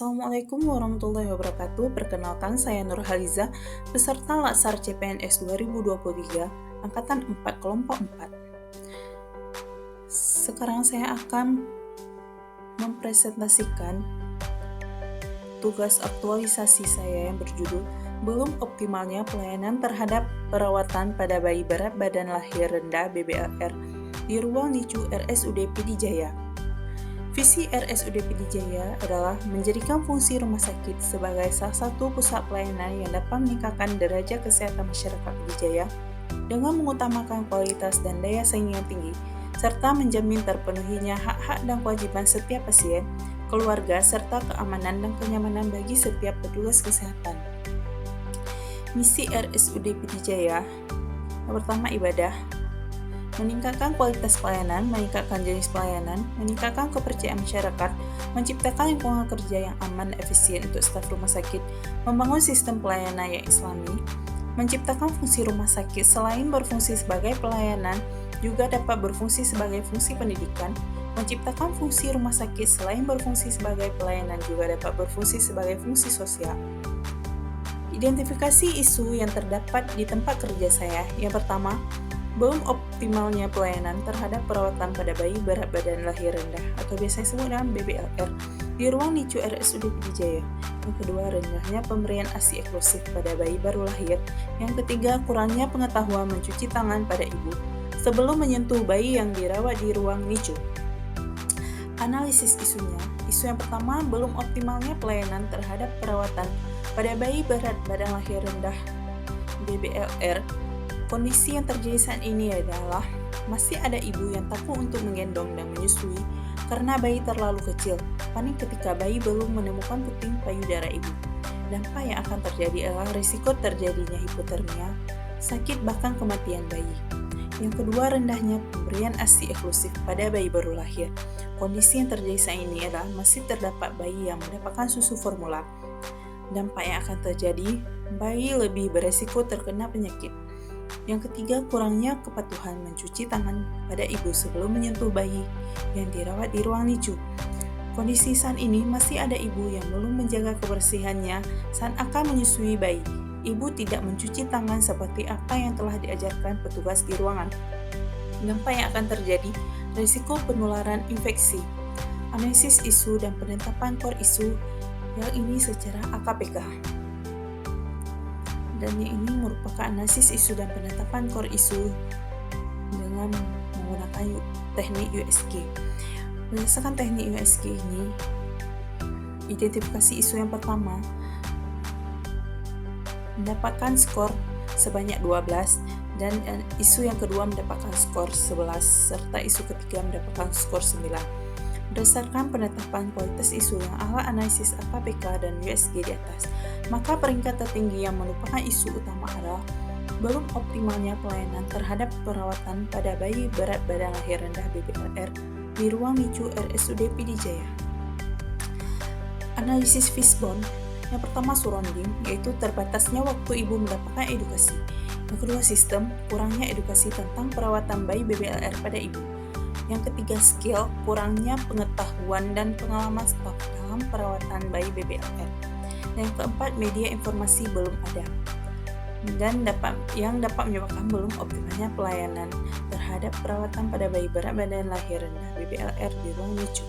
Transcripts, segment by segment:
Assalamualaikum warahmatullahi wabarakatuh. Perkenalkan, saya Nur Haliza, peserta Latsar CPNS 2023, Angkatan 4, Kelompok 4. Sekarang saya akan mempresentasikan tugas aktualisasi saya yang berjudul Belum Optimalnya Pelayanan Terhadap Perawatan pada Bayi Berat Badan Lahir Rendah (BBLR) di Ruang NICU RSUD Pd Jaya. Visi RSUD Pd Jaya adalah menjadikan fungsi rumah sakit sebagai salah satu pusat pelayanan yang dapat meningkatkan derajat kesehatan masyarakat Pd Jaya dengan mengutamakan kualitas dan daya saing yang tinggi, serta menjamin terpenuhinya hak-hak dan kewajiban setiap pasien, keluarga, serta keamanan dan kenyamanan bagi setiap petugas kesehatan. Misi RSUD Pd Jaya yang pertama, ibadah. Meningkatkan kualitas pelayanan, meningkatkan jenis pelayanan, meningkatkan kepercayaan masyarakat, menciptakan lingkungan kerja yang aman dan efisien untuk staf rumah sakit, membangun sistem pelayanan yang islami, menciptakan fungsi rumah sakit selain berfungsi sebagai pelayanan, juga dapat berfungsi sebagai fungsi pendidikan, menciptakan fungsi rumah sakit selain berfungsi sebagai pelayanan, juga dapat berfungsi sebagai fungsi sosial. Identifikasi isu yang terdapat di tempat kerja saya. Yang pertama, belum optimalnya pelayanan terhadap perawatan pada bayi berat badan lahir rendah atau biasa disebut dengan BBLR di ruang NICU RSUD Pd Jaya. Yang kedua, rendahnya pemberian ASI eksklusif pada bayi baru lahir. Yang ketiga, kurangnya pengetahuan mencuci tangan pada ibu sebelum menyentuh bayi yang dirawat di ruang NICU. Analisis isunya. Isu yang pertama, belum optimalnya pelayanan terhadap perawatan pada bayi berat badan lahir rendah BBLR. Kondisi yang terjadi saat ini adalah masih ada ibu yang takut untuk menggendong dan menyusui karena bayi terlalu kecil, panik ketika bayi belum menemukan puting payudara ibu. Dampak yang akan terjadi adalah risiko terjadinya hipotermia, sakit bahkan kematian bayi. Yang kedua, rendahnya pemberian ASI eksklusif pada bayi baru lahir. Kondisi yang terjadi saat ini adalah masih terdapat bayi yang mendapatkan susu formula. Dampak yang akan terjadi, bayi lebih beresiko terkena penyakit. Yang ketiga, kurangnya kepatuhan mencuci tangan pada ibu sebelum menyentuh bayi yang dirawat di ruang NICU. Kondisi saat ini masih ada ibu yang belum menjaga kebersihannya saat akan menyusui bayi. Ibu tidak mencuci tangan seperti apa yang telah diajarkan petugas di ruangan. Dampak yang akan terjadi, risiko penularan infeksi. Analisis isu dan penetapan core isu yang ini secara AKPK. Dan yang ini merupakan analisis isu dan penetapan core isu dengan menggunakan teknik USG. Berdasarkan teknik USG ini, identifikasi isu yang pertama mendapatkan skor sebanyak 12 dan isu yang kedua mendapatkan skor 11 serta isu ketiga mendapatkan skor 9. Berdasarkan penetapan kualitas isu yang ala analisis AKPK dan USG di atas, maka peringkat tertinggi yang merupakan isu utama adalah belum optimalnya pelayanan terhadap perawatan pada bayi berat badan lahir rendah BBLR di ruang NICU RSUD Pd Jaya. Analisis Fishbone. Yang pertama, surrounding, yaitu terbatasnya waktu ibu mendapatkan edukasi. Yang kedua, sistem, kurangnya edukasi tentang perawatan bayi BBLR pada ibu. Yang ketiga, skill, kurangnya pengetahuan dan pengalaman staf dalam perawatan bayi BBLR. Dan yang keempat, media informasi belum ada dan dapat menyebabkan belum optimalnya pelayanan terhadap perawatan pada bayi berat badan lahir rendah BBLR di ruang NICU.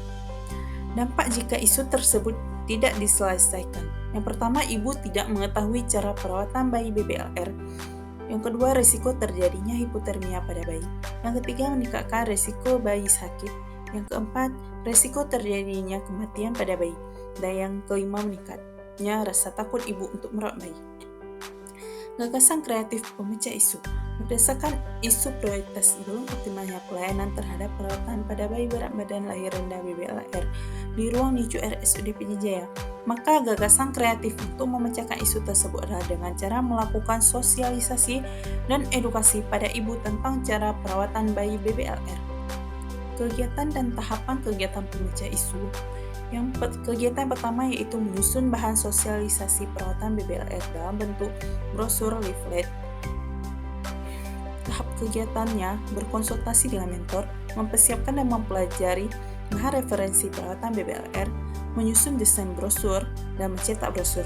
Dampak jika isu tersebut tidak diselesaikan. Yang pertama, ibu tidak mengetahui cara perawatan bayi BBLR. Yang kedua, risiko terjadinya hipotermia pada bayi. Yang ketiga, meningkatkan risiko bayi sakit. Yang keempat, risiko terjadinya kematian pada bayi. Dan yang kelima, meningkatnya rasa takut ibu untuk merawat bayi. Gagasan kreatif pemecah isu. Berdasarkan isu prioritas belum optimalnya pelayanan terhadap perawatan pada bayi berat badan lahir rendah BBLR di ruang NICU RSUD Pd Jaya, maka gagasan kreatif untuk memecahkan isu tersebut adalah dengan cara melakukan sosialisasi dan edukasi pada ibu tentang cara perawatan bayi BBLR. Kegiatan dan tahapan kegiatan pemecah isu. Kegiatan yang pertama yaitu menyusun bahan sosialisasi perawatan BBLR dalam bentuk brosur leaflet. Tahap kegiatannya berkonsultasi dengan mentor, mempersiapkan dan mempelajari bahan referensi perawatan BBLR, menyusun desain brosur, dan mencetak brosur.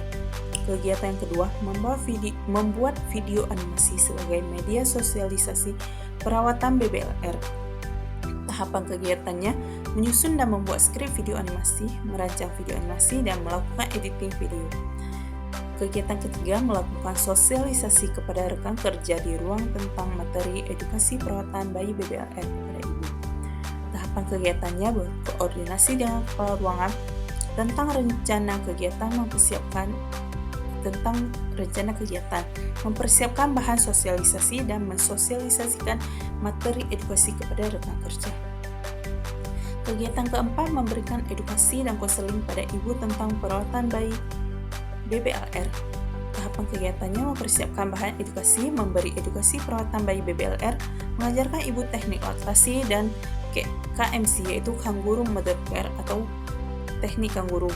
Kegiatan yang kedua, membuat video animasi sebagai media sosialisasi perawatan BBLR. Tahapan kegiatannya, menyusun dan membuat skrip video animasi, merancang video animasi, dan melakukan editing video. Kegiatan ketiga, melakukan sosialisasi kepada rekan kerja di ruang tentang materi edukasi perawatan bayi BBLR kepada ibu. Tahapan kegiatannya berkoordinasi dengan kepala ruangan tentang rencana kegiatan, mempersiapkan bahan sosialisasi dan mensosialisasikan materi edukasi kepada rekan kerja. Kegiatan keempat, memberikan edukasi dan konseling pada ibu tentang perawatan bayi BBLR. Tahapan kegiatannya mempersiapkan bahan edukasi, memberi edukasi perawatan bayi BBLR, mengajarkan ibu teknik laktasi dan KMC yaitu Kangaroo Mother Care atau teknik kangguru.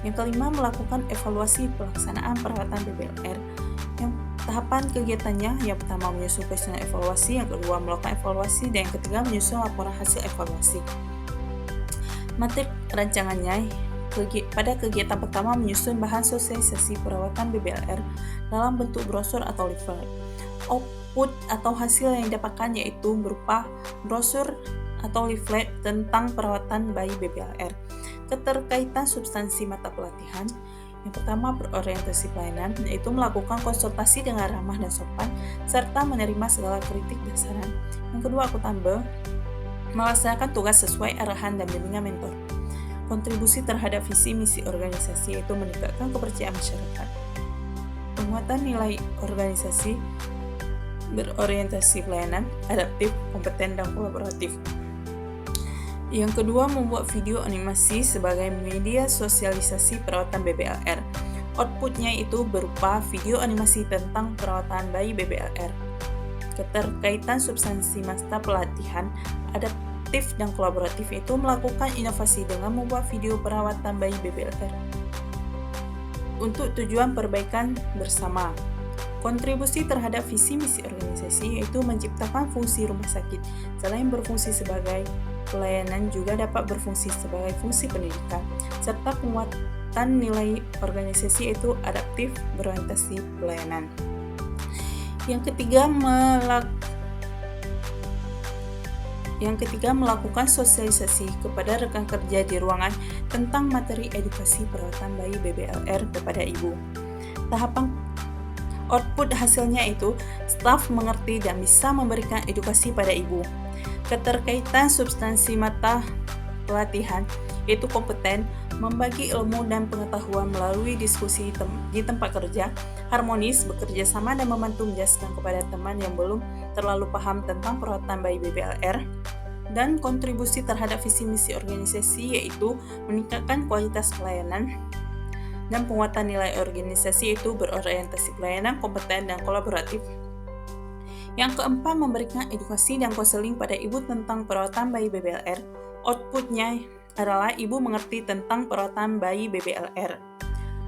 Yang kelima, melakukan evaluasi pelaksanaan perawatan BBLR. Yang tahapan kegiatannya, yang pertama menyusun kuesioner evaluasi, yang kedua melakukan evaluasi, dan yang ketiga menyusun laporan hasil evaluasi. Materi rancangannya, pada kegiatan pertama menyusun bahan sosialisasi perawatan BBLR dalam bentuk brosur atau leaflet. Output atau hasil yang didapatkan yaitu berupa brosur atau leaflet tentang perawatan bayi BBLR. Keterkaitan substansi mata pelatihan. Yang pertama, berorientasi pelayanan, yaitu melakukan konsultasi dengan ramah dan sopan, serta menerima segala kritik dan saran. Yang kedua, akuntabel, melaksanakan tugas sesuai arahan dan bimbingan mentor. Kontribusi terhadap visi misi organisasi, yaitu meningkatkan kepercayaan masyarakat. Penguatan nilai organisasi, berorientasi pelayanan, adaptif, kompeten, dan kolaboratif. Yang kedua, membuat video animasi sebagai media sosialisasi perawatan BBLR. Outputnya itu berupa video animasi tentang perawatan bayi BBLR. Keterkaitan substansi mata pelatihan, adaptif dan kolaboratif itu melakukan inovasi dengan membuat video perawatan bayi BBLR untuk tujuan perbaikan bersama. Kontribusi terhadap visi misi organisasi yaitu menciptakan fungsi rumah sakit. Selain berfungsi sebagai pelayanan juga dapat berfungsi sebagai fungsi pendidikan, serta penguatan nilai organisasi yaitu adaptif, berorientasi pelayanan. Yang ketiga, melakukan sosialisasi kepada rekan kerja di ruangan tentang materi edukasi perawatan bayi BBLR kepada ibu. Tahapan output hasilnya itu staf mengerti dan bisa memberikan edukasi pada ibu. Keterkaitan substansi mata pelatihan yaitu kompeten, membagi ilmu dan pengetahuan melalui diskusi di tempat kerja, harmonis, bekerja sama dan membantu menjelaskan kepada teman yang belum terlalu paham tentang perawatan bayi BBLR. Dan kontribusi terhadap visi misi organisasi yaitu meningkatkan kualitas pelayanan dan penguatan nilai organisasi yaitu berorientasi pelayanan, kompeten, dan kolaboratif. Yang keempat, memberikan edukasi dan konseling pada ibu tentang perawatan bayi BBLR. Outputnya adalah ibu mengerti tentang perawatan bayi BBLR.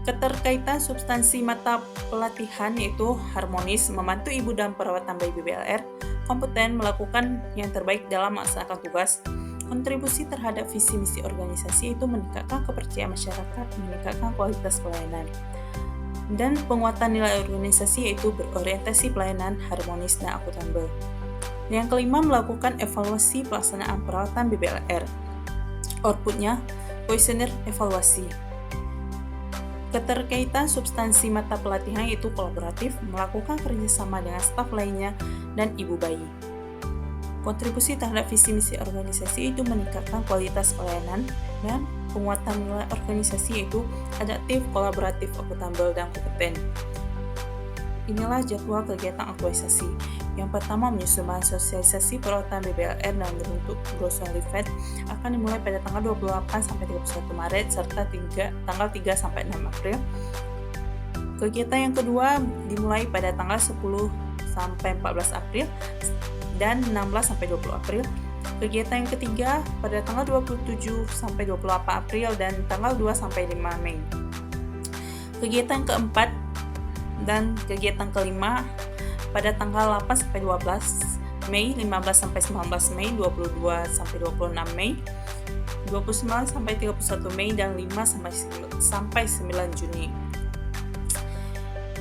Keterkaitan substansi mata pelatihan yaitu harmonis, membantu ibu dalam perawatan bayi BBLR, kompeten, melakukan yang terbaik dalam melaksanakan tugas. Kontribusi terhadap visi misi organisasi itu meningkatkan kepercayaan masyarakat, meningkatkan kualitas pelayanan. Dan penguatan nilai organisasi yaitu berorientasi pelayanan, harmonis, dan akuntabel. Yang kelima, melakukan evaluasi pelaksanaan perawatan BBLR. Outputnya, kuesioner evaluasi. Keterkaitan substansi mata pelatihan yaitu kolaboratif, melakukan kerjasama dengan staf lainnya, dan ibu bayi. Kontribusi terhadap visi misi organisasi itu meningkatkan kualitas pelayanan dan penguatan nilai organisasi yaitu adaptif, kolaboratif, akuntabel, dan kompeten. Inilah jadwal kegiatan aktualisasi. Yang pertama, menyusun bahan sosialisasi perawatan BBLR dalam bentuk brosur leaflet akan dimulai pada tanggal 28 sampai 31 Maret serta tanggal 3 sampai 6 April. Kegiatan yang kedua dimulai pada tanggal 10 sampai 14 April dan 16 sampai 20 April. Kegiatan yang ketiga pada tanggal 27 sampai 28 April dan tanggal 2 sampai 5 Mei. Kegiatan keempat dan kegiatan kelima pada tanggal 8 sampai 12 Mei, 15 sampai 19 Mei, 22 sampai 26 Mei. 29 sampai 31 Mei dan 5 sampai 9 Juni.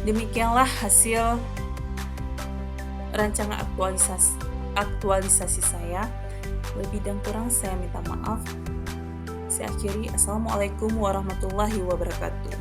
Demikianlah hasil rancangan aktualisasi saya. Lebih dan kurang saya minta maaf. Saya akhiri. Assalamualaikum warahmatullahi wabarakatuh.